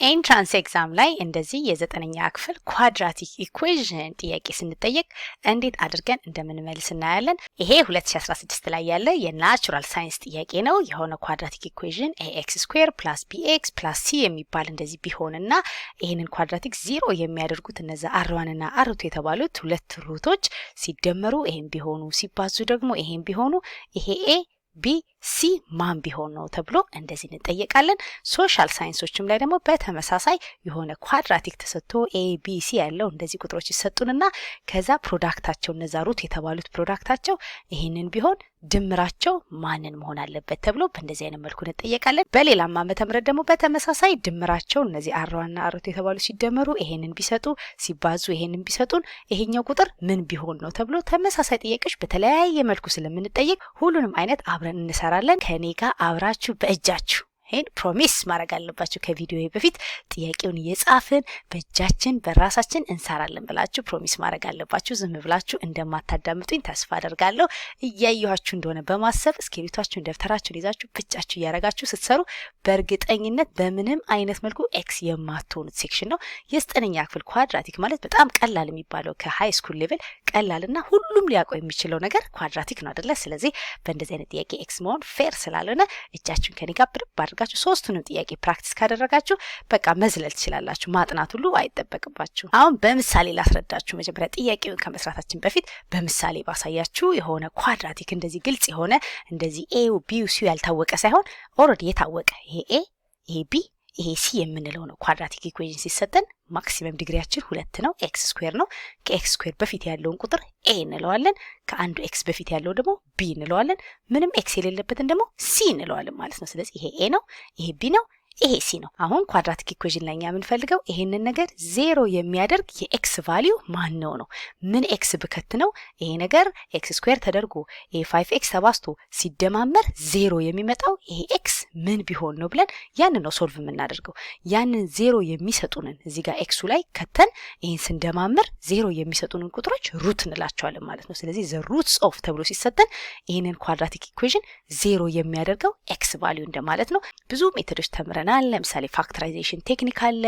ኤንትራንስ ኤግዛም ላይ እንደዚህ የዘጠነኛ ክፍል ኳድራቲክ ኢኩዌዥን ጥያቄ ስንጠየቅ እንዴት አድርገን እንደምንመልስ እናያለን። ይሄ 2016 ላይ ያለ የናቹራል ሳይንስ ጥያቄ ነው። የሆነ ኳድራቲክ ኢኩዌዥን ኤክስ ስኩዌር ፕላስ ቢኤክስ ፕላስ ሲ የሚባል እንደዚህ ቢሆንና ይህንን ኳድራቲክ ዜሮ የሚያደርጉት እነዚ አርዋንና አርቱ የተባሉት ሁለት ሩቶች ሲደመሩ ይሄን ቢሆኑ ሲባዙ ደግሞ ይሄን ቢሆኑ ይሄ ኤ ቢ ሲ ማን ቢሆን ነው ተብሎ እንደዚህ እንጠየቃለን። ሶሻል ሳይንሶችም ላይ ደግሞ በተመሳሳይ የሆነ ኳድራቲክ ተሰጥቶ ኤ ቢ ሲ ያለው እንደዚህ ቁጥሮች ይሰጡንና ከዛ ፕሮዳክታቸው እነዛ ሩት የተባሉት ፕሮዳክታቸው ይሄንን ቢሆን ድምራቸው ማንን መሆን አለበት ተብሎ በእንደዚህ አይነት መልኩ እንጠየቃለን። በሌላም ዓመተ ምህረት ደግሞ በተመሳሳይ ድምራቸው እነዚህ አርዋና አርቱ የተባሉ ሲደመሩ ይሄንን ቢሰጡ ሲባዙ ይሄንን ቢሰጡን ይሄኛው ቁጥር ምን ቢሆን ነው ተብሎ ተመሳሳይ ጥያቄዎች በተለያየ መልኩ ስለምንጠየቅ ሁሉንም አይነት አብረን እንሰራለን። ከኔ ጋር አብራችሁ በእጃችሁ ይሄን ፕሮሚስ ማድረግ አለባችሁ። ከቪዲዮ በፊት ጥያቄውን እየጻፍን በእጃችን በራሳችን እንሰራለን ብላችሁ ፕሮሚስ ማድረግ አለባችሁ። ዝም ብላችሁ እንደማታዳምጡኝ ተስፋ አደርጋለሁ። እያያችሁ እንደሆነ በማሰብ እስክሪብታችሁን ደብተራችሁን ይዛችሁ ብቻችሁ እያረጋችሁ ስትሰሩ በእርግጠኝነት በምንም አይነት መልኩ ኤክስ የማትሆኑት ሴክሽን ነው። የዘጠነኛ ክፍል ኳድራቲክ ማለት በጣም ቀላል የሚባለው ከሃይ ስኩል ሌቭል ቀላልና ሁሉም ሊያውቀው የሚችለው ነገር ኳድራቲክ ነው አይደለ? ስለዚህ በእንደዚህ አይነት ጥያቄ ኤክስ መሆን ፌር ስላልሆነ እጃችሁን ከኔ ጋር ብድብ ሶስቱንም ጥያቄ ፕራክቲስ ካደረጋችሁ በቃ መዝለል ትችላላችሁ። ማጥናት ሁሉ አይጠበቅባችሁ። አሁን በምሳሌ ላስረዳችሁ። መጀመሪያ ጥያቄውን ከመስራታችን በፊት በምሳሌ ባሳያችሁ የሆነ ኳድራቲክ እንደዚህ ግልጽ የሆነ እንደዚህ ኤው ቢው ሲ ያልታወቀ ሳይሆን ኦልሬዲ የታወቀ ይሄ ኤ ይሄ ቢ ይሄ ሲ የምንለው ነው። ኳድራቲክ ኢኩዌሽን ሲሰጠን ማክሲመም ዲግሪያችን 2 ነው። ኤክስ ስኩዌር ነው። ከኤክስ ስኩዌር በፊት ያለውን ቁጥር ኤ እንለዋለን። ከአንዱ ኤክስ በፊት ያለው ደግሞ ቢ እንለዋለን። ምንም ኤክስ የሌለበትን ደግሞ ሲ እንለዋለን ማለት ነው። ስለዚህ ይሄ ኤ ነው፣ ይሄ ቢ ነው፣ ይሄ ሲ ነው። አሁን ኳድራቲክ ኢኩዌሽን ላይ የምንፈልገው ይሄንን ነገር ዜሮ የሚያደርግ የኤክስ ቫልዩ ማን ነው። ምን ኤክስ ብከት ነው ይሄ ነገር ኤክስ ስኩዌር ተደርጎ ይሄ 5x ተባዝቶ ሲደማመር ዜሮ የሚመጣው ይሄ ኤክስ ምን ቢሆን ነው ብለን ያንን ነው ሶልቭ የምናደርገው። ያንን ዜሮ የሚሰጡንን እዚህ ጋር ኤክሱ ላይ ከተን ይሄን ስንደማመር ዜሮ የሚሰጡንን ቁጥሮች ሩት እንላቸዋለን ማለት ነው። ስለዚህ ዘ ሩትስ ኦፍ ተብሎ ሲሰጠን ይሄንን ኳድራቲክ ኢኩዌሽን ዜሮ የሚያደርገው ኤክስ ቫልዩ እንደማለት ነው። ብዙ ሜቶዶች ተምረናል። ለምሳሌ ፋክተራይዜሽን ቴክኒክ አለ፣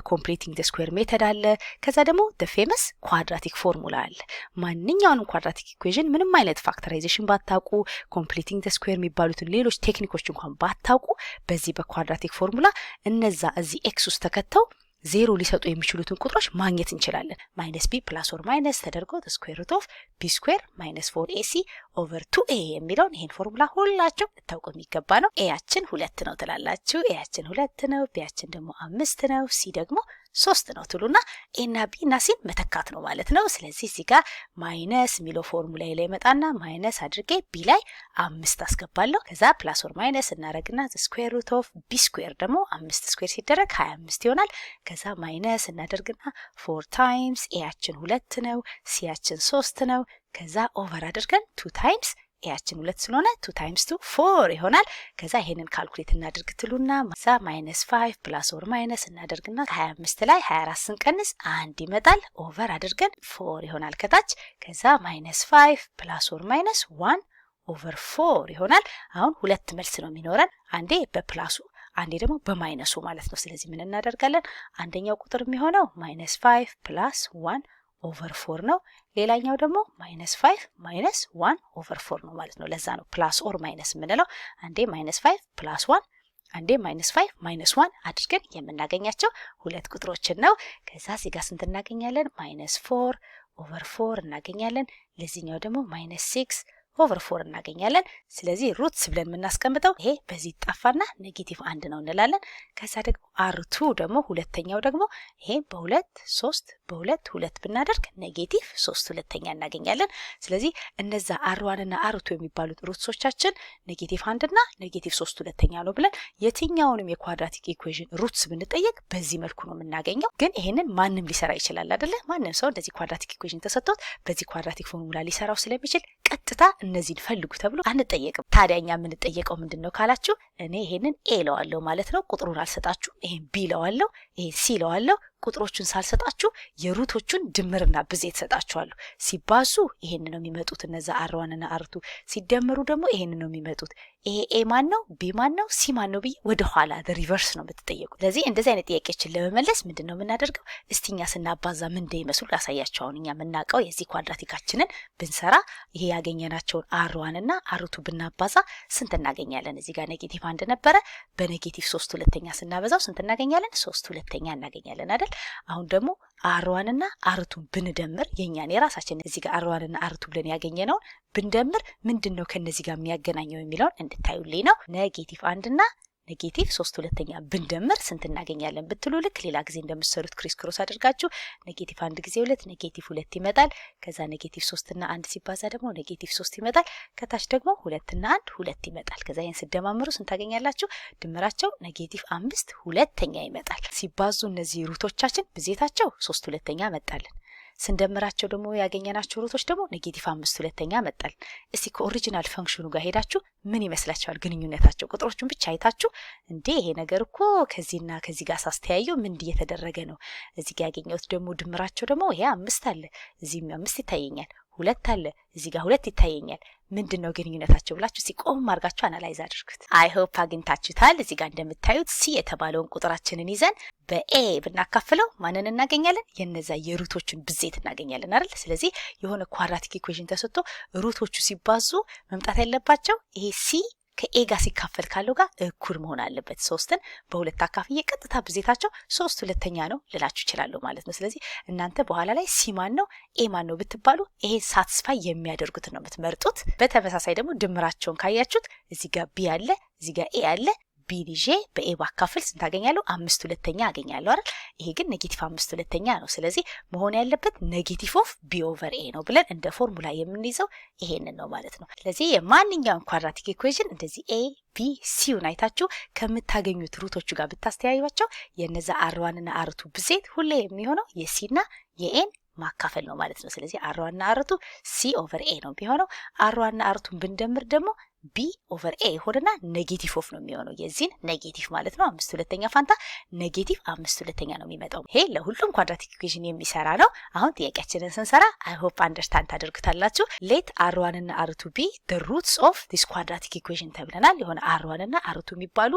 ኮምፕሊቲንግ ዘ ስኩዌር ሜተድ አለ፣ ከዛ ደግሞ the famous ኳድራቲክ ፎርሙላ አለ። ማንኛውንም ኳድራቲክ ኢኩዌሽን ምንም አይነት ፋክተራይዜሽን ባታውቁ ኮምፕሊቲንግ ዘ ስኩዌር የሚባሉትን ሌሎች ቴክኒኮች እንኳን ባታውቁ በዚህ በኳድራቲክ ፎርሙላ እነዛ እዚህ ኤክስ ውስጥ ተከተው ዜሮ ሊሰጡ የሚችሉትን ቁጥሮች ማግኘት እንችላለን። ማይነስ ቢ ፕላስ ኦር ማይነስ ተደርጎ ስኩዌር ሩት ኦፍ ቢ ስኩዌር ማይነስ 4ac ኦቨር 2a የሚለውን ይሄን ፎርሙላ ሁላችሁ ልታውቁ የሚገባ ነው። ኤያችን 2 ነው ትላላችሁ። ኤያችን 2 ነው፣ ቢያችን ደግሞ 5 ነው፣ ሲ ደግሞ 3 ነው ትሉና ኤና ቢ እና ሲን መተካት ነው ማለት ነው። ስለዚህ እዚህ ጋር ማይነስ የሚለው ፎርሙላ ላይ መጣና ማይነስ አድርጌ ቢ ላይ 5 አስገባለሁ። ከዛ ፕላስ ኦር ማይነስ እናረግና ስኩዌር ሩት ኦፍ ቢ ስኩዌር ደግሞ 5 ስኩዌር ሲደረግ 25 ይሆናል። ከዛ ማይነስ እናደርግና 4 ታይምስ ኤያችን 2 ነው፣ ሲያችን 3 ነው። ከዛ ኦቨር አድርገን 2 ታይምስ ኤያችን 2 ስለሆነ 2 ታይምስ 2 4 ይሆናል። ከዛ ይሄንን ካልኩሌት እናድርግ ትሉና ማዛ ማይነስ 5 ፕላስ ኦር ማይነስ እናደርግና 25 ላይ 24 ስንቀንስ 1 ይመጣል። ኦቨር አድርገን 4 ይሆናል ከታች። ከዛ ማይነስ 5 ፕላስ ኦር ማይነስ 1 ኦቨር 4 ይሆናል። አሁን ሁለት መልስ ነው የሚኖረን፣ አንዴ በፕላሱ አንዴ ደግሞ በማይነሱ ማለት ነው። ስለዚህ ምን እናደርጋለን? አንደኛው ቁጥር የሚሆነው ማይነስ 5 ፕላስ 1 ኦቨር 4 ነው። ሌላኛው ደግሞ ማይነስ 5 ማይነስ 1 ኦቨር 4 ነው ማለት ነው። ለዛ ነው ፕላስ ኦር ማይነስ የምንለው። አንዴ ማይነስ 5 ፕላስ 1 አንዴ ማይነስ 5 ማይነስ 1 አድርገን የምናገኛቸው ሁለት ቁጥሮችን ነው። ከዛ እዚህ ጋር ስንት እናገኛለን? ማይነስ 4 ኦቨር 4 እናገኛለን። ለዚህኛው ደግሞ ማይነስ 6 ኦቨር 4 እናገኛለን። ስለዚህ ሩትስ ብለን የምናስቀምጠው ይሄ በዚህ ጠፋና ኔጌቲቭ 1 ነው እንላለን። ከዛ ደግሞ አር2 ደግሞ ሁለተኛው ደግሞ ይሄ በ2 3 በ2 2 ብናደርግ ኔጌቲቭ 3 ሁለተኛ እናገኛለን። ስለዚህ እነዛ አር1 እና አር2 የሚባሉት ሩትሶቻችን ኔጌቲቭ 1 እና ኔጌቲቭ 3 ሁለተኛ ነው ብለን የትኛውንም የኳድራቲክ ኢኩዌሽን ሩትስ ብንጠየቅ በዚህ መልኩ ነው የምናገኘው። ግን ይሄንን ማንም ሊሰራ ይችላል አይደለ? ማንም ሰው እንደዚህ ኳድራቲክ ኢኩዌሽን ተሰጥቶት በዚህ ኳድራቲክ ፎርሙላ ሊሰራው ስለሚችል ቀጥታ እነዚህን ፈልጉ ተብሎ አንጠየቅም። ታዲያኛ የምንጠየቀው ምንድነው ካላችሁ እኔ ይሄንን ኤ ለዋለሁ ማለት ነው። ቁጥሩን አልሰጣችሁም። ይሄን ቢ ለዋለሁ፣ ይሄን ሲ ለዋለሁ፣ ቁጥሮቹን ሳልሰጣችሁ የሩቶቹን ድምርና ብዜት ሰጣችኋለሁ። ሲባዙ ይሄን ነው የሚመጡት እነዛ R1 እና R2 ሲደመሩ ደግሞ ይሄን ነው የሚመጡት። ይሄ ኤ ማን ነው ቢ ማን ነው ሲ ማን ነው ብዬ ወደ ኋላ ሪቨርስ ነው የምትጠየቁት። ስለዚህ እንደዚህ አይነት ጥያቄዎችን ለመመለስ ምንድነው የምናደርገው? እስቲኛ ስናባዛ ምን እንደሚመስሉ ላሳያችሁ። አሁን እኛ የምናውቀው የዚህ ኳድራቲካችንን ብንሰራ ይሄ ያገኘናቸውን R1 እና R2 ብናባዛ ስንት እናገኛለን? እዚህ ጋር ኔጌቲቭ 1 ነበረ። በኔጌቲቭ 3/2 ስናበዛው ስንት እናገኛለን? 3/2 እናገኛለን አይደል? አሁን ደግሞ R1 እና R2 ብንደምር የኛን የራሳችን እዚህ ጋር R1 እና R2 ብለን ያገኘነውን ብንደምር ምንድነው ከነዚህ ጋር የሚያገናኘው የሚለውን እንድታዩልኝ ነው። ኔጌቲቭ 1 እና ኔጌቲቭ 3/2 ብንደምር ስንት እናገኛለን ብትሉ ልክ ሌላ ጊዜ እንደምትሰሩት ክሪስ ክሮስ አድርጋችሁ ኔጌቲቭ 1 ጊዜ 2 ኔጌቲቭ 2 ይመጣል። ከዛ ኔጌቲቭ 3 እና 1 ሲባዛ ደግሞ ኔጌቲቭ 3 ይመጣል። ከታች ደግሞ 2 እና 1 2 ይመጣል። ከዛ ይሄን ሲደማምሩ ስንት ታገኛላችሁ? ድምራቸው ኔጌቲቭ 5 ሁለተኛ ይመጣል። ሲባዙ እነዚህ ሩቶቻችን ብዜታቸው 3/2 መጣልን። ስንደምራቸው ደግሞ ያገኘናቸው ሩቶች ደግሞ ኔጌቲቭ 5 ሁለተኛ መጣል። እስቲ ከኦሪጂናል ፈንክሽኑ ጋር ሄዳችሁ ምን ይመስላችኋል ግንኙነታቸው? ቁጥሮቹን ብቻ አይታችሁ እንዴ ይሄ ነገር እኮ ከዚህና ከዚህ ጋር ሳስተያየው ምን እየተደረገ ነው? እዚህ ጋር ያገኘሁት ደግሞ ድምራቸው ደግሞ ይሄ 5 አለ፣ እዚህም 5 ይታየኛል፣ 2 አለ፣ እዚህ ጋር 2 ይታየኛል። ምንድነው ግንኙነታቸው ብላችሁ ሲቆም አድርጋችሁ አናላይዝ አድርጉት። አይ ሆፕ አግኝታችሁታል። እዚህ ጋር እንደምታዩት ሲ የተባለውን ቁጥራችንን ይዘን በኤ ብናካፍለው ማንን እናገኛለን? የነዛ የሩቶችን ብዜት እናገኛለን አይደል? ስለዚህ የሆነ ኳድራቲክ ኢኩዌሽን ተሰጥቶ ሩቶቹ ሲባዙ መምጣት ያለባቸው ይሄ ሲ ከኤ ጋር ሲካፈል ካለው ጋር እኩል መሆን አለበት። 3ን በሁለት አካፍዬ ቀጥታ ብዜታቸው 3/2 ነው ልላችሁ ይችላል ማለት ነው። ስለዚህ እናንተ በኋላ ላይ ሲ ማን ነው ኤ ማን ነው ብትባሉ ይሄ ሳትስፋይ የሚያደርጉት ነው የምትመርጡት። በተመሳሳይ ደግሞ ድምራቸውን ካያችሁት እዚህ ጋር ቢ አለ፣ እዚህ ጋር ኤ አለ። ቢ ልጄ በኤ ባካፍል ስንት አገኛለሁ? 5/2 አገኛለሁ አይደል? ይሄ ግን ኔጌቲቭ 5/2 ነው። ስለዚህ መሆን ያለበት ኔጌቲቭ ኦፍ ቢ ኦቨር ኤ ነው ብለን እንደ ፎርሙላ የምንይዘው ይሄንን ነው ማለት ነው። ስለዚህ የማንኛውም ኳድራቲክ ኢኩዌሽን እንደዚህ ኤ ቢ ሲውን አይታችሁ ከምታገኙት ሩቶቹ ጋር ብታስተያዩቸው የነዛ R1 እና R2 ብዜት ሁሌ የሚሆነው የሲ እና የኤን ማካፈል ነው ማለት ነው። ስለዚህ R1 እና R2 ሲ ኦቨር ኤ ነው የሚሆነው። R1 እና R2 ብንደምር ደግሞ ቢ ኦቨር ኤ ሆነና ኔጌቲቭ ኦፍ ነው የሚሆነው። የዚህን ኔጌቲቭ ማለት ነው 5/2 ፋንታ ኔጌቲቭ 5/2 ነው የሚመጣው። ይሄ ለሁሉም ኳድራቲክ ኢኩዌሽን የሚሰራ ነው። አሁን ጥያቄያችንን ስንሰራ አይ ሆፕ አንደርስታንድ ታደርጉታላችሁ። ሌት R1 እና R2 ቢ the roots of this quadratic equation ተብለናል። የሆነ R1 እና R2 የሚባሉ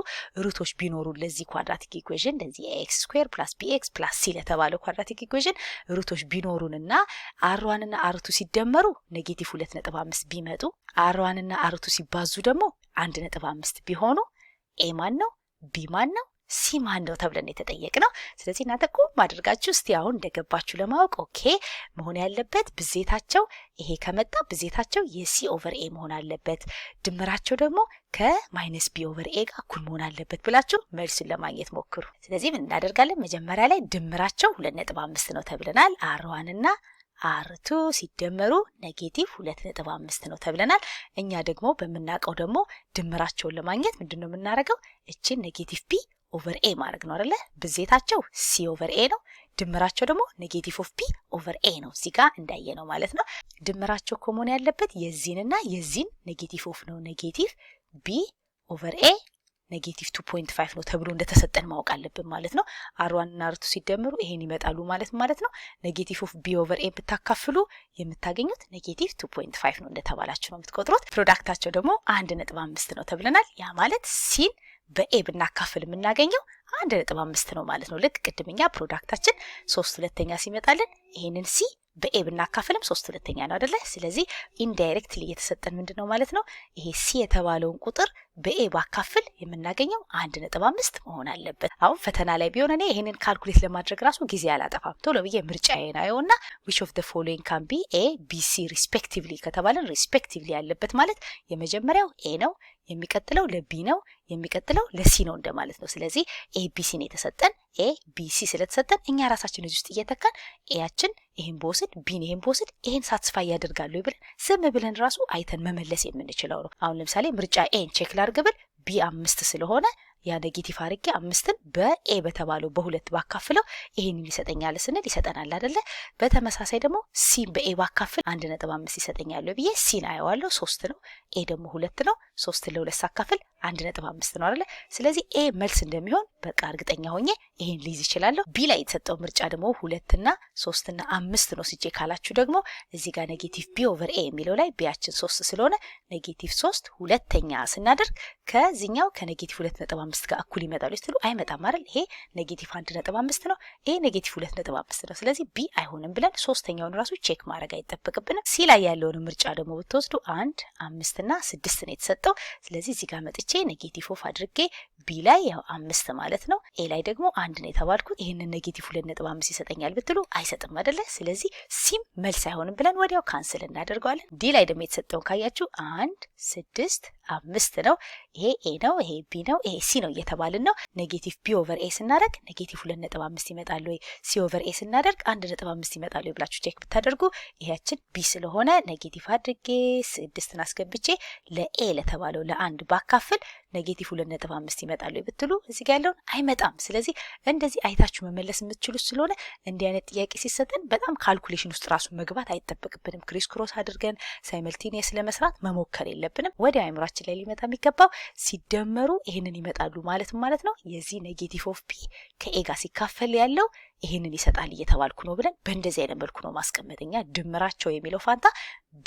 ሩቶች ቢኖሩ ለዚህ ኳድራቲክ ኢኩዌሽን ለዚህ x² + bx + c ለተባለው ኳድራቲክ ኢኩዌሽን ሩቶች ቢኖሩንና R1 እና R2 ሲደመሩ ኔጌቲቭ 2.5 ቢመጡ R1 እና R2 ሲባዙ ደግሞ 1.5 ቢሆኑ ኤ ማን ነው ቢ ማን ነው ሲ ማን ነው ተብለን የተጠየቅነው። ስለዚህ እናንተ ቆም አድርጋችሁ እስቲ አሁን እንደገባችሁ ለማወቅ ኦኬ መሆን ያለበት ብዜታቸው ይሄ ከመጣ ብዜታቸው የሲ ኦቨር ኤ መሆን አለበት፣ ድምራቸው ደግሞ ከማይነስ ቢ ኦቨር ኤ ጋር እኩል መሆን አለበት ብላችሁ መልሱን ለማግኘት ሞክሩ። ስለዚህ ምን እናደርጋለን? መጀመሪያ ላይ ድምራቸው 2.5 ነው ተብለናል። R1 እና R2 ሲደመሩ ኔጌቲቭ 2.5 ነው ተብለናል። እኛ ደግሞ በመናቀው ደግሞ ድምራቸውን ለማግኘት ምንድነው የምናደርገው? እቺን ኔጌቲቭ ቢ ኦቨር ኤ ማድረግ ነው አይደለ? ብዜታቸው ሲ ኦቨር ኤ ነው፣ ድምራቸው ደግሞ ኔጌቲቭ ኦፍ ቢ ኦቨር ኤ ነው። እዚህ ጋር እንዳየ ነው ማለት ነው። ድምራቸው ኮሞን ያለበት የዚህንና የዚህን ኔጌቲቭ ኦፍ ነው። ኔጌቲቭ ቢ ኦቨር ኤ ኔጌቲቭ 2.5 ነው ተብሎ እንደተሰጠን ማወቅ አለብን ማለት ነው። R1 እና R2 ሲደመሩ ይሄን ይመጣሉ ማለት ነው። ኔጌቲቭ ኦፍ ቢ ኦቨር ኤ ብታካፍሉ የምታገኙት ኔጌቲቭ 2.5 ነው እንደተባላችሁ ነው የምትቆጥሩት። ፕሮዳክታቸው ደግሞ 1.5 ነው ተብለናል። ያ ማለት ሲን በኤ ብናካፍል የምናገኘው 1.5 ነው ማለት ነው። ልክ ቅድምኛ ፕሮዳክታችን 3/2 ሲመጣልን ይሄንን ሲ በኤ ብናካፍልም 3/2 ነው አይደለ? ስለዚህ ኢንዳይሬክትሊ የተሰጠን ምንድነው ማለት ነው? ይሄ ሲ የተባለውን ቁጥር በኤ ባካፍል የምናገኘው 1.5 መሆን አለበት። አሁን ፈተና ላይ ቢሆን እኔ ይሄንን ካልኩሌት ለማድረግ ራሱ ጊዜ አላጠፋም። ቶሎ ብዬ ምርጫዬን አየውና which of the following can be A B C respectively ከተባለን respectively ያለበት ማለት የመጀመሪያው ኤ ነው፣ የሚቀጥለው ለቢ ነው፣ የሚቀጥለው ለሲ ነው እንደማለት ነው። ስለዚህ ኤ ቢ ሲ ነው የተሰጠን። ኤ ቢ ሲ ስለተሰጠን እኛ ራሳችን እዚህ ውስጥ እየተካን ኤያችን ይሄን ቦስድ ቢን ይሄን ቦስድ ይሄን ሳትስፋይ ያደርጋሉ ብለን ዝም ብለን ራሱ አይተን መመለስ የምንችለው ነው። አሁን ለምሳሌ ምርጫ ኤን ቼክ ላድርግ ብል ቢ 5 ስለሆነ ያ ኔጌቲቭ አድርጌ 5ን በኤ በተባለው በሁለት ባካፍለው ይሄን ሊሰጠኛል ስንል ይሰጠናል አይደለ? በተመሳሳይ ደግሞ ሲ በኤ ባካፍል 1.5 ይሰጠኛል ብዬ ሲን አየዋለሁ 3 ነው፣ ኤ ደግሞ 2 ነው። 3 ለ2 ሳካፍል 1.5 ነው አይደለ? ስለዚህ ኤ መልስ እንደሚሆን በቃ እርግጠኛ ሆኜ ይሄን ሊይዝ ይችላል። ቢ ላይ የተሰጠው ምርጫ ደግሞ 2 እና 3 እና 5 ነው ስጄ ካላችሁ ደግሞ እዚህ ጋር ኔጌቲቭ ቢ ኦቨር ኤ የሚለው ላይ ቢያችን 3 ስለሆነ ኔጌቲቭ 3 ሁለተኛ ስናደርግ ከዚህኛው ከኔጌቲቭ 2.5 ጋር እኩል ይመጣሉ ስትሉ አይመጣም አይደል? ይሄ ኔጌቲቭ 1.5 ነው፣ ይሄ ኔጌቲቭ 2.5 ነው። ስለዚህ ቢ አይሆንም ብለን ሶስተኛውን ራሱ ቼክ ማድረግ አይጠበቅብንም። ሲ ላይ ያለውን ምርጫ ደግሞ ብትወስዱ 1 5 እና 6 ነው የተሰጠው። ስለዚህ እዚህ ጋር መጥቼ ኔጌቲቭ ኦፍ አድርጌ ቢ ላይ ያው 5 ማለት ነው፣ ኤ ላይ ደግሞ 1 ነው የተባልኩት። ይሄንን ኔጌቲቭ 2.5 ይሰጠኛል ብትሉ አይሰጥም አይደለ? ስለዚህ ሲም መልስ አይሆንም ብለን ወዲያው ካንስል እናደርገዋለን። ዲ ላይ ደግሞ የተሰጠውን ካያችሁ 1 6 5 ነው። ይሄ ኤ ነው፣ ይሄ ቢ ነው፣ ይሄ ሲ ነው እየተባልን ነው። ኔጌቲቭ ቢ ኦቨር ኤ ስናደርግ ኔጌቲቭ 2.5 ይመጣል ወይ፣ ሲ ኦቨር ኤ ስናደርግ 1.5 ይመጣል ወይ ብላችሁ ቼክ ብታደርጉ ይሄያችን ቢ ስለሆነ ኔጌቲቭ አድርጌ 6ን አስገብቼ ለኤ ለተባለው ለአንድ ባካፍል ኔጌቲቭ 2.5 ይመጣል ወይ ብትሉ እዚህ ጋር ያለውን አይመጣም። ስለዚህ እንደዚህ አይታችሁ መመለስ የምትችሉ ስለሆነ እንዲህ አይነት ጥያቄ ሲሰጠን በጣም ካልኩሌሽን ውስጥ ራሱ መግባት አይጠበቅብንም። ክሪስ ክሮስ አድርገን ሳይመልቲኒየስ ለመስራት መሞከር የለብንም። ወደ አእምሯችን ላይ ሊመጣ የሚገባው ሲደመሩ ይሄንን ይመጣሉ ማለት ነው። የዚህ ኔጌቲቭ ኦፍ ቢ ከኤ ጋር ሲካፈል ያለው ይሄንን ይሰጣል እየተባልኩ ነው ብለን በእንደዚህ አይነት መልኩ ነው ማስቀመጥኛ። ድምራቸው የሚለው ፋንታ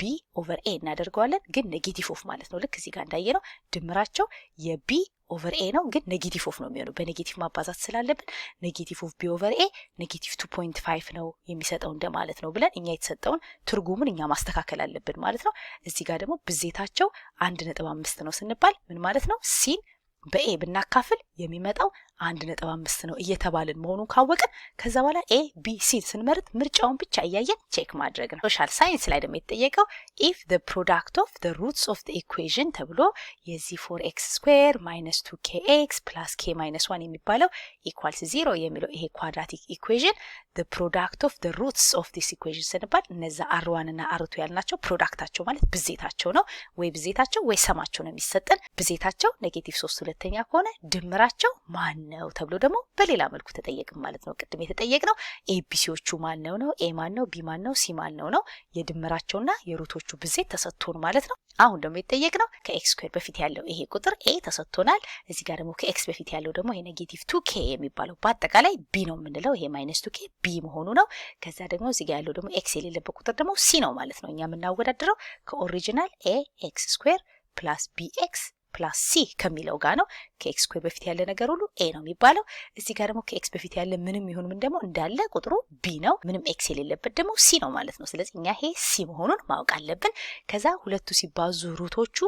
ቢ ኦቨር ኤ እናደርገዋለን፣ ግን ኔጌቲቭ ኦፍ ማለት ነው። ልክ እዚህ ጋር እንዳየ ነው ድምራቸው የቢ ኦቨር ኤ ነው፣ ግን ኔጌቲቭ ኦፍ ነው የሚሆነው። በኔጌቲቭ ማባዛት ስላለብን ኔጌቲቭ ኦፍ ቢ ኦቨር ኤ ኔጌቲቭ 2.5 ነው የሚሰጠው እንደማለት ነው ብለን እኛ የተሰጠውን ትርጉሙን እኛ ማስተካከል አለብን ማለት ነው። እዚህ ጋር ደግሞ ብዜታቸው 1.5 ነው ስንባል ምን ማለት ነው? ሲን በኤ ብናካፍል የሚመጣው 1.5 ነው እየተባልን መሆኑን ካወቅን ከዛ በኋላ ኤ ቢ ሲን ስንመርጥ ምርጫውን ብቻ እያየን ቼክ ማድረግ ነው። ሶሻል ሳይንስ ላይ ደግሞ የተጠየቀው ኢፍ the product of the roots of the equation ተብሎ የዚህ 4x square minus 2kx plus k minus 1 የሚባለው equals 0 የሚለው ይሄ ኳድራቲክ ኢኩዌዥን the product of the roots of this equation ስንባል እነዛ r1 እና r2 ያልናቸው ፕሮዳክታቸው ማለት ብዜታቸው ነው። ወይ ብዜታቸው ወይ ሰማቸው ነው የሚሰጠን። ብዜታቸው ኔጌቲቭ 3 ሁለተኛ ከሆነ ድምራቸው ማን ነው ተብሎ ደግሞ በሌላ መልኩ ተጠየቅን ማለት ነው። ቅድም የተጠየቅነው ኤቢሲዎቹ ማን ነው፣ ኤ ማን ነው፣ ቢ ማን ነው፣ ሲ ማን ነው የድምራቸውና የሩቶቹ ብዜት ተሰጥቶን ማለት ነው። አሁን ደግሞ የተጠየቅነው ከኤክስ ስኩዌር በፊት ያለው ይሄ ቁጥር ኤ ተሰጥቶናል። እዚህ ጋር ደግሞ ከኤክስ በፊት ያለው ደግሞ ይሄ ኔጌቲቭ 2k የሚባለው በአጠቃላይ ቢ ነው የምንለው። ይሄ ማይነስ 2k ቢ መሆኑ ነው። ከዛ ደግሞ እዚህ ጋር ያለው ደግሞ ኤክስ የሌለበት ቁጥር ደግሞ ሲ ነው ማለት ነው። እኛ የምናወዳድረው ከኦሪጂናል ኤ ኤክስ ስኩዌር ፕላስ ቢ ኤክስ ፕላስ ሲ ከሚለው ጋር ነው። ከኤክስ ስኩዌር በፊት ያለ ነገር ሁሉ ኤ ነው የሚባለው። እዚህ ጋር ደግሞ ከኤክስ በፊት ያለ ምንም ይሁን ምን ደግሞ እንዳለ ቁጥሩ ቢ ነው። ምንም ኤክስ የሌለበት ደግሞ ሲ ነው ማለት ነው። ስለዚህ እኛ ይሄ ሲ መሆኑን ማወቅ አለብን። ከዛ ሁለቱ ሲባዙ ሩቶቹ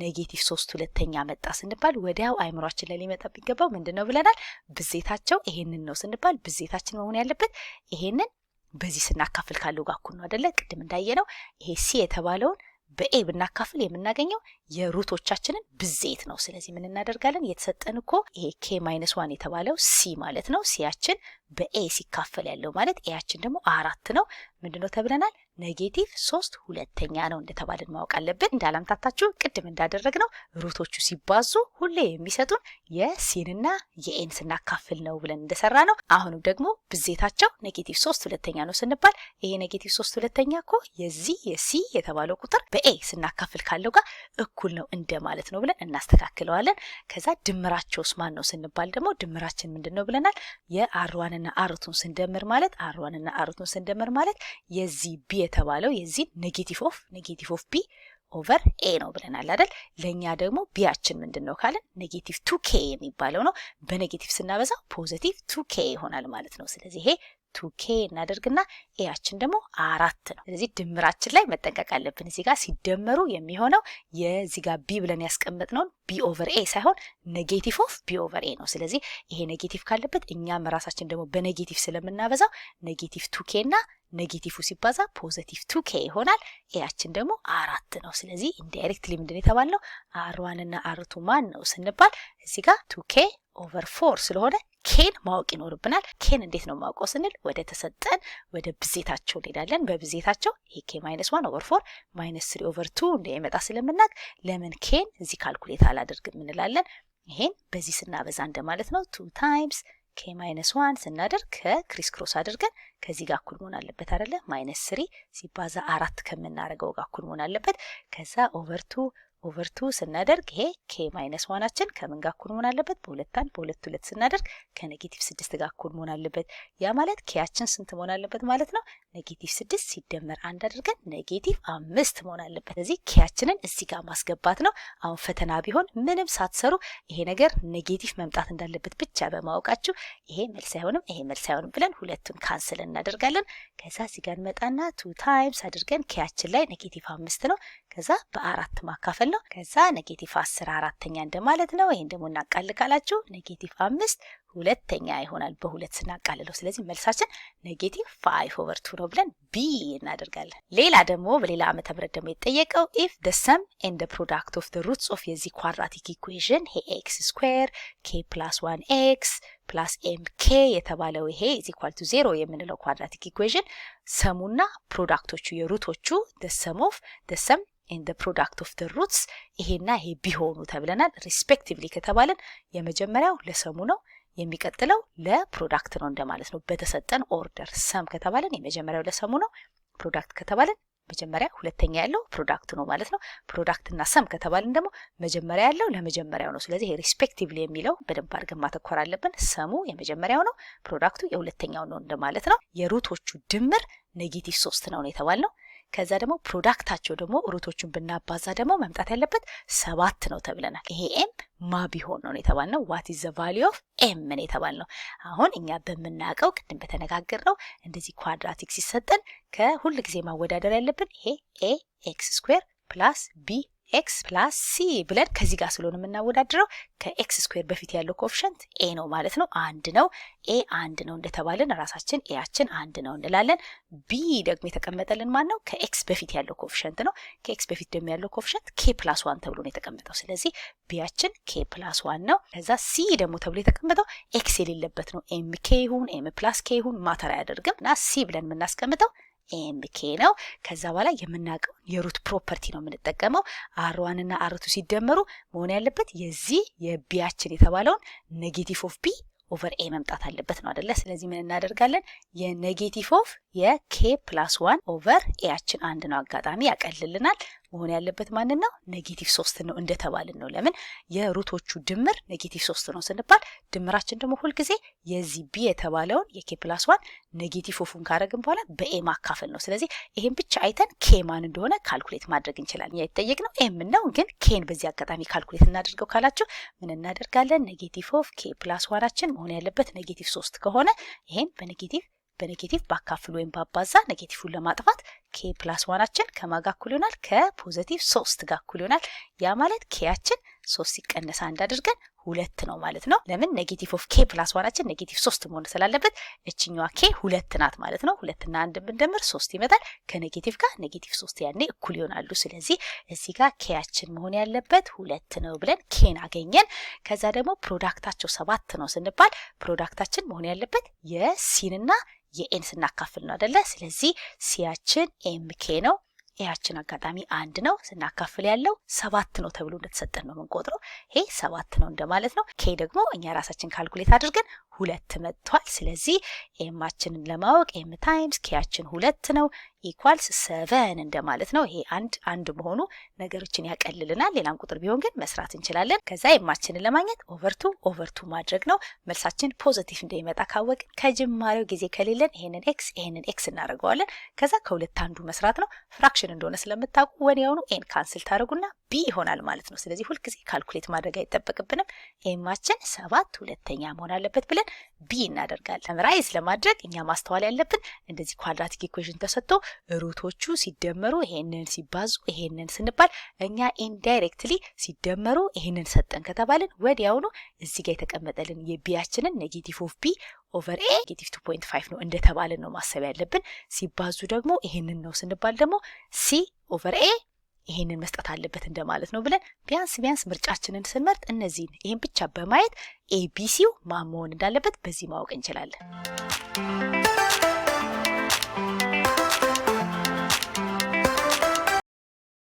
ኔጌቲቭ 3 ሁለተኛ መጣ ስንባል ወዲያው አይምሯችን ላይ ሊመጣ ቢገባው ምንድነው ብለናል? ብዜታቸው ይሄንን ነው ስንባል ብዜታችን መሆን ያለበት ይሄንን በዚህ ስናካፍል ካለው ጋር እኩል ነው አይደለ? ቅድም እንዳየነው ይሄ ሲ የተባለውን በኤ ብናካፍል የምናገኘው የሩቶቻችንን ብዜት ነው። ስለዚህ ምን እናደርጋለን? የተሰጠን እኮ ይሄ ኬ ማይነስ 1 የተባለው ሲ ማለት ነው። ሲያችን በኤ ሲካፈል ያለው ማለት ኤያችን ደግሞ 4 ነው። ምንድነው ተብለናል? ኔጌቲቭ 3 ሁለተኛ ነው እንደተባለን ማወቅ አለብን። እንዳላምታታችሁ ቅድም እንዳደረግነው ሩቶቹ ሲባዙ ሁሌ የሚሰጡን የሲንና የኤን ስናካፍል ነው ብለን እንደሰራ ነው። አሁንም ደግሞ ብዜታቸው ኔጌቲቭ 3 ሁለተኛ ነው ስንባል ይሄ ኔጌቲቭ 3 ሁለተኛ እኮ የዚህ የሲ የተባለው ቁጥር በኤ ስናካፍል ካለው ጋር እኩል ነው እንደማለት ነው ብለን እናስተካክለዋለን። ከዛ ድምራቸውስ ማን ነው ስንባል ደግሞ ድምራችን ምንድነው ብለናል? የአር1 እና አር2ን ስንደምር ማለት አር1 እና አር2ን ስንደምር ማለት የዚህ ቢ የተባለው የዚህ ኔጌቲቭ ኦፍ ቢ ኦቨር ኤ ነው ብለናል አይደል? ለኛ ደግሞ ቢያችን ምንድነው ካለን ኔጌቲቭ 2k የሚባለው ነው። በኔጌቲቭ ስናበዛው ፖዚቲቭ 2k ይሆናል ማለት ነው። ስለዚህ ይሄ 2k እናደርግና ኤያችን ደግሞ 4 ነው። ስለዚህ ድምራችን ላይ መጠንቀቅ አለብን። እዚህ ጋር ሲደመሩ የሚሆነው የዚህ ጋር ቢ ብለን ያስቀመጥነው ቢ ኦቨር ኤ ሳይሆን ኔጌቲቭ ኦፍ ቢ ኦቨር ኤ ነው። ስለዚህ ይሄ ኔጌቲቭ ካለበት እኛም ራሳችን ደግሞ በኔጌቲቭ ስለምናበዛው ኔጌቲቭ 2k እና ኔጌቲቭ ሲባዛ ፖዚቲቭ 2k ይሆናል። ኤያችን ደግሞ 4 ነው። ስለዚህ ኢንዳይሬክትሊ ምንድነው የተባለው? አር1 እና አር2 ማን ነው ስንባል እዚህ ጋር 2k ኦቨር 4 ስለሆነ ኬን ማወቅ ይኖርብናል። ኬን እንዴት ነው ማወቀው ስንል ወደ ተሰጠን ወደ ብዜታቸው እንሄዳለን። በብዜታቸው ይሄ ኬ ማይነስ 1 ኦቨር 4 ማይነስ 3 ኦቨር 2 እንደሚመጣ ስለምናቅ ለምን ኬን እዚህ ካልኩሌት አላደርግም እንላለን። ይሄን በዚህ ስናበዛ እንደማለት ነው። 2 ታይምስ ኬ ማይነስ 1 ስናደርግ ከክሪስ ክሮስ አድርገን ከዚህ ጋር እኩል መሆን አለበት አይደለ? ማይነስ 3 ሲባዛ 4 ከምናደርገው ጋር እኩል መሆን አለበት። ከዛ ኦቨር 2 ኦቨር 2 ስናደርግ ይሄ k ማይነስ 1 ከምን ጋር እኩል መሆን አለበት? በ2 በ2 ስናደርግ ከኔጌቲቭ 6 ጋር እኩል መሆን አለበት። ያ ማለት kያችን ስንት መሆን አለበት ማለት ነው? ኔጌቲቭ 6 ሲደመር 1 አድርገን ኔጌቲቭ 5 መሆን አለበት። ስለዚህ kያችንን እዚህ ጋር ማስገባት ነው። አሁን ፈተና ቢሆን ምንም ሳትሰሩ ይሄ ነገር ኔጌቲቭ መምጣት እንዳለበት ብቻ በማወቃችሁ ይሄ መልስ አይሆንም፣ ይሄ መልስ አይሆንም ብለን ሁለቱን ካንስል እናደርጋለን። ከዛ እዚህ ጋር እንመጣና 2 ታይምስ አድርገን kያችን ላይ ኔጌቲቭ 5 ነው። ከዛ በ4 ማካፈል ነው። ከዛ ኔጌቲቭ 10 አራተኛ እንደማለት ነው። ይሄን ደግሞ እናቃልቃላችሁ ኔጌቲቭ 5 ሁለተኛ ይሆናል በሁለት ስናቃልለው። ስለዚህ መልሳችን ኔጌቲቭ 5 ኦቨር 2 ነው ብለን ቢ እናደርጋለን። ሌላ ደግሞ በሌላ ዓመተ ምህረት ደግሞ የተጠየቀው if the sum and the product of the roots of የዚህ ኳድራቲክ ኢኩዌሽን ይሄ x ስኩዌር k + 1x ፕላስ mk የተባለው ይሄ is equal to 0 የምንለው ኳድራቲክ ኢኩዌሽን ሰሙና ፕሮዳክቶቹ የሩቶቹ the sum of the sum and the product of the roots ይሄና ይሄ ቢሆኑ ተብለናል። ሪስፔክቲቭሊ ከተባለን የመጀመሪያው ለሰሙ ነው፣ የሚቀጥለው ለፕሮዳክት ነው እንደማለት ነው። በተሰጠን ኦርደር ሰም ከተባለን የመጀመሪያው ለሰሙ ነው፣ ፕሮዳክት ከተባለን መጀመሪያ ሁለተኛ ያለው ፕሮዳክት ነው ማለት ነው። ፕሮዳክት እና ሰም ከተባለን ደግሞ መጀመሪያ ያለው ለመጀመሪያው ነው። ስለዚህ ሪስፔክቲቭሊ የሚለው በደንብ አድርገን ማተኮር አለብን። ሰሙ የመጀመሪያው ነው፣ ፕሮዳክቱ የሁለተኛው ነው እንደማለት ነው። የሩቶቹ ድምር ኔጌቲቭ 3 ነው የተባልነው። ከዛ ደግሞ ፕሮዳክታቸው ደግሞ ሩቶቹን ብናባዛ ደግሞ መምጣት ያለበት 7 ነው ተብለናል። ይሄ ኤም ማ ቢሆን ነው የተባልነው። what is the value of m ነው የተባልነው። አሁን እኛ በምናውቀው ቅድም በተነጋገርነው እንደዚህ ኳድራቲክ ሲሰጠን ከሁሉ ጊዜ ማወዳደር ያለብን ይሄ a x ስኩዌር ፕላስ b x ፕላስ c ብለን ከዚህ ጋር ስለሆነ የምናወዳድረው ከኤክስ ስኩዌር በፊት ያለው ኮኤፊሽንት a ነው ማለት ነው። አንድ ነው። a አንድ ነው እንደተባለን ራሳችን ኤያችን አንድ ነው እንላለን። b ደግሞ የተቀመጠልን ማን ነው? ከኤክስ በፊት ያለው ኮኤፊሽንት ነው። ከኤክስ በፊት ደግሞ ያለው ኮኤፊሽንት k + 1 ተብሎ ነው የተቀመጠው። ስለዚህ bያችን k + 1 ነው። ከዛ c ደግሞ ተብሎ የተቀመጠው x የሌለበት ነው። mk ይሁን m + k ይሁን ማተር አያደርግም እና c ብለን የምናስቀምጠው ኤምኬ ነው። ከዛ በኋላ የምናውቀው የሩት ፕሮፐርቲ ነው የምንጠቀመው። አር1 እና አር2 ሲደመሩ መሆን ያለበት የዚህ የቢያችን የተባለውን ኔጌቲቭ ኦፍ ቢ ኦቨር ኤ መምጣት አለበት ነው አይደለ? ስለዚህ ምን እናደርጋለን? የኔጌቲቭ ኦፍ የኬ + 1 ኦቨር ኤያችን አንድ ነው። አጋጣሚ ያቀልልናል። መሆን ያለበት ማንን ነው? ኔጌቲቭ 3 ነው እንደተባልን ነው። ለምን የሩቶቹ ድምር ኔጌቲቭ 3 ነው ስንባል ድምራችን ደግሞ ሁል ጊዜ የዚህ ቢ የተባለውን የኬ + 1 ኔጌቲቭ ኦፉን ካረግን በኋላ በኤ ማካፈል ነው። ስለዚህ ይሄን ብቻ አይተን ኬ ማን እንደሆነ ካልኩሌት ማድረግ እንችላለን። ያ የተጠየቅነው ኤም ነው፣ ግን ኬን በዚህ አጋጣሚ ካልኩሌት እናድርገው ካላችሁ ምን እናደርጋለን? ኔጌቲቭ ኦፍ ኬ + 1 መሆን ያለበት ኔጌቲቭ 3 ከሆነ ይሄን በኔጌቲቭ ባካፍል ወይም ባባዛ ኔጌቲቭን ለማጥፋት k + 1 ከማጋ እኩል ይሆናል ከፖዚቲቭ 3 ጋር እኩል ይሆናል። ያ ማለት kያችን 3 ሲቀነስ 1 አድርገን 2 ነው ማለት ነው። ለምን ኔጌቲቭ ኦፍ k + 1 ኔጌቲቭ 3 መሆን ስላለበት እችኛዋ k 2 ናት ማለት ነው። 2 እና 1 ብንደምር 3 ይመጣል። ከኔጌቲቭ ጋር ኔጌቲቭ 3 ያኔ እኩል ይሆናሉ። ስለዚህ እዚህ ጋር kያችን መሆን ያለበት 2 ነው ብለን kን አገኘን። ከዛ ደግሞ ፕሮዳክታቸው 7 ነው ስንባል ፕሮዳክታችን መሆን ያለበት የሲንና የኤን ስናካፍል ነው አይደለ? ስለዚህ ሲያችን ኤምኬ ነው፣ ኤያችን አጋጣሚ 1 ነው። ስናካፍል ያለው 7 ነው ተብሎ እንደተሰጠን ነው የምንቆጥረው። ይሄ 7 ነው እንደማለት ነው። ኬ ደግሞ እኛ ራሳችን ካልኩሌት አድርገን 2 መጥቷል። ስለዚህ ኤማችንን ለማወቅ ኤም ታይምስ ኬያችን 2 ነው ኢኳልስ 7 እንደማለት ነው። ይሄ አንድ መሆኑ ነገሮችን ያቀልልናል። ሌላም ቁጥር ቢሆን ግን መስራት እንችላለን። ከዛ ኤማችንን ለማግኘት ኦቨር 2 ማድረግ ነው። መልሳችን ፖዚቲቭ እንደሚመጣ ካወቅን ከጅማሬው ጊዜ ከሌለን ይሄንን ኤክስ እናደርገዋለን። ከዛ ከሁለት አንዱ መስራት ነው። ፍራክሽን እንደሆነ ስለምታውቁ ወዲያውኑ ኤን ካንስል ታደርጉና ቢ ይሆናል ማለት ነው። ስለዚህ ሁልጊዜ ካልኩሌት ማድረግ አይጠበቅብንም። ኤማችን 7 ሁለተኛ መሆን አለበት ብለን ቢ እናደርጋለን። ሰምራይዝ ለማድረግ እኛ ማስተዋል ያለብን እንደዚህ ኳድራቲክ ኢኩዌሽን ተሰጥቶ ሩቶቹ ሲደመሩ ይሄንን ሲባዙ ይሄንን ስንባል እኛ ኢንዳይሬክትሊ ሲደመሩ ይሄንን ሰጠን ከተባልን ወዲያውኑ እዚህ ጋር የተቀመጠልን የቢያችንን ኔጌቲቭ ኦፍ ቢ ኦቨር ኤ ኔጌቲቭ 2.5 ነው እንደተባልን ነው ማሰብ ያለብን። ሲባዙ ደግሞ ይሄንን ነው ስንባል ደግሞ ሲ ኦቨር ኤ ይሄንን መስጠት አለበት እንደማለት ነው ብለን ቢያንስ ምርጫችንን ስንመርጥ እነዚህን ይሄን ብቻ በማየት ኤቢሲው ማን መሆን እንዳለበት በዚህ ማወቅ እንችላለን።